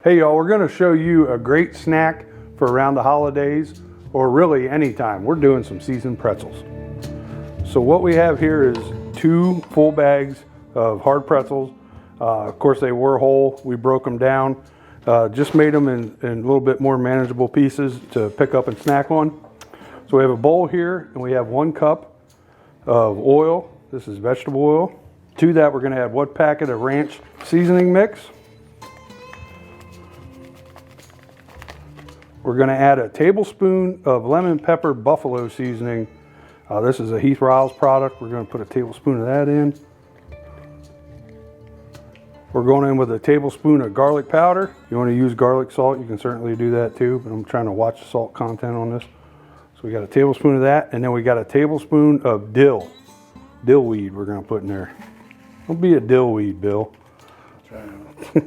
Hey y'all, we're going to show you a great snack for around the holidays or really anytime. We're doing some seasoned pretzels. So what we have here is 2 full bags of hard pretzels. Of course they were whole. We broke them down, just made them in a little bit more manageable pieces to pick up and snack on. So we have a bowl here and we have 1 cup of oil. This is vegetable oil. To that we're going to add 1 packet of ranch seasoning mix. We're going to add a tablespoon of lemon pepper buffalo seasoning. This is a Heath Riles product. We're going to put a tablespoon of that in. We're going in with a tablespoon of garlic powder. If you want to use garlic salt, you can certainly do that too, but I'm trying to watch the salt content on this. So we got a tablespoon of that, and then we got a tablespoon of dill. Dill weed we're going to put in there. Don't be a dill weed, Bill. So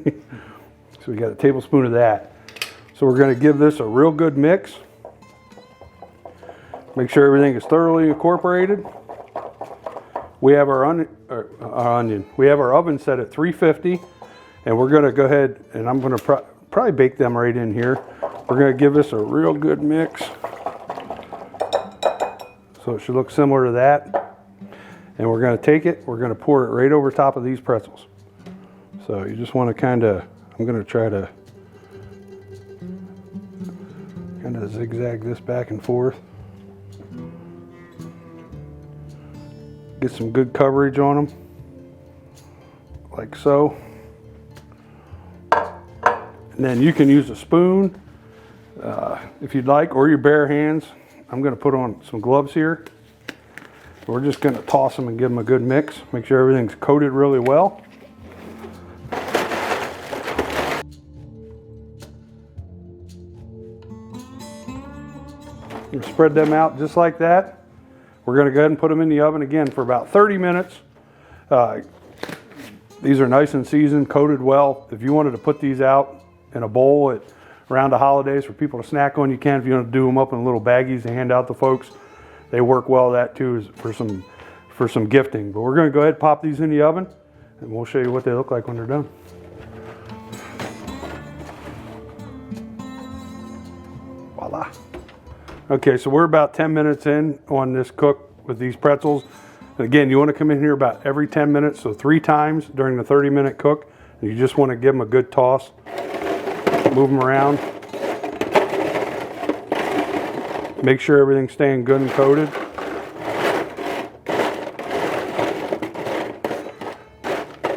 we got a tablespoon of that. So we're going to give this a real good mix. Make sure everything is thoroughly incorporated. We have our onion. We have our oven set at 350, and we're going to go ahead and I'm going to probably bake them right in here. We're going to give this a real good mix. So it should look similar to that. And we're going to take it, we're going to pour it right over top of these pretzels. So you just want to I'm going to try to zigzag this back and forth. Get some good coverage on them, like so. And then you can use a spoon if you'd like, or your bare hands. I'm going to put on some gloves here. We're just going to toss them and give them a good mix. Make sure everything's coated really well. Spread them out just like that. We're going to go ahead and put them in the oven again for about 30 minutes. These are nice and seasoned, coated well. If you wanted to put these out in a bowl around the holidays for people to snack on, you can. If you want to do them up in little baggies to hand out to folks, they work well. That too is for some gifting. But we're going to go ahead and pop these in the oven, and we'll show you what they look like when they're done. Voila. Okay, so we're about 10 minutes in on this cook with these pretzels. And again, you want to come in here about every 10 minutes, so 3 times during the 30-minute cook. And you just want to give them a good toss. Move them around. Make sure everything's staying good and coated.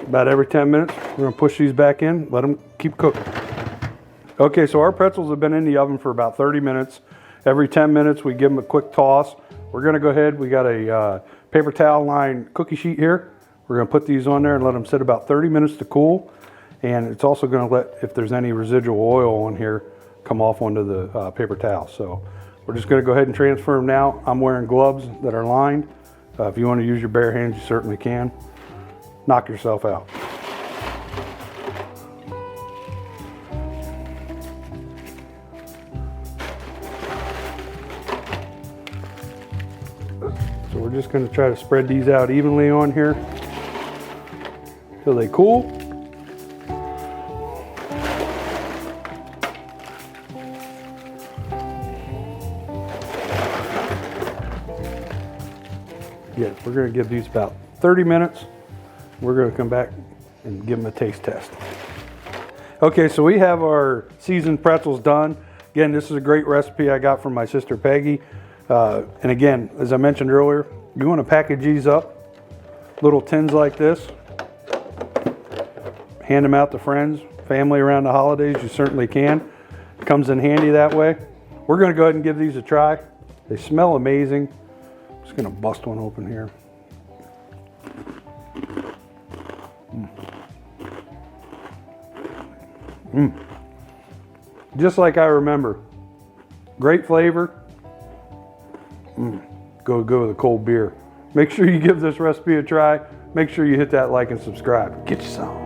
About every 10 minutes, we're going to push these back in, let them keep cooking. Okay, so our pretzels have been in the oven for about 30 minutes. Every 10 minutes, we give them a quick toss. We're going to go ahead. We got a paper towel lined cookie sheet here. We're going to put these on there and let them sit about 30 minutes to cool. And it's also going to let, if there's any residual oil on here, come off onto the paper towel. So we're just going to go ahead and transfer them now. I'm wearing gloves that are lined. If you want to use your bare hands, you certainly can. Knock yourself out. So we're just going to try to spread these out evenly on here till they cool. Yes, we're going to give these about 30 minutes. We're going to come back and give them a taste test. Okay, so we have our seasoned pretzels done. Again, this is a great recipe I got from my sister Peggy. And again, as I mentioned earlier, you want to package these up, little tins like this. Hand them out to friends, family around the holidays, you certainly can. It comes in handy that way. We're going to go ahead and give these a try. They smell amazing. I'm just going to bust one open here. Just like I remember. Great flavor. Go with a cold beer. Make sure you give this recipe a try. Make sure you hit that like and subscribe. Get you some.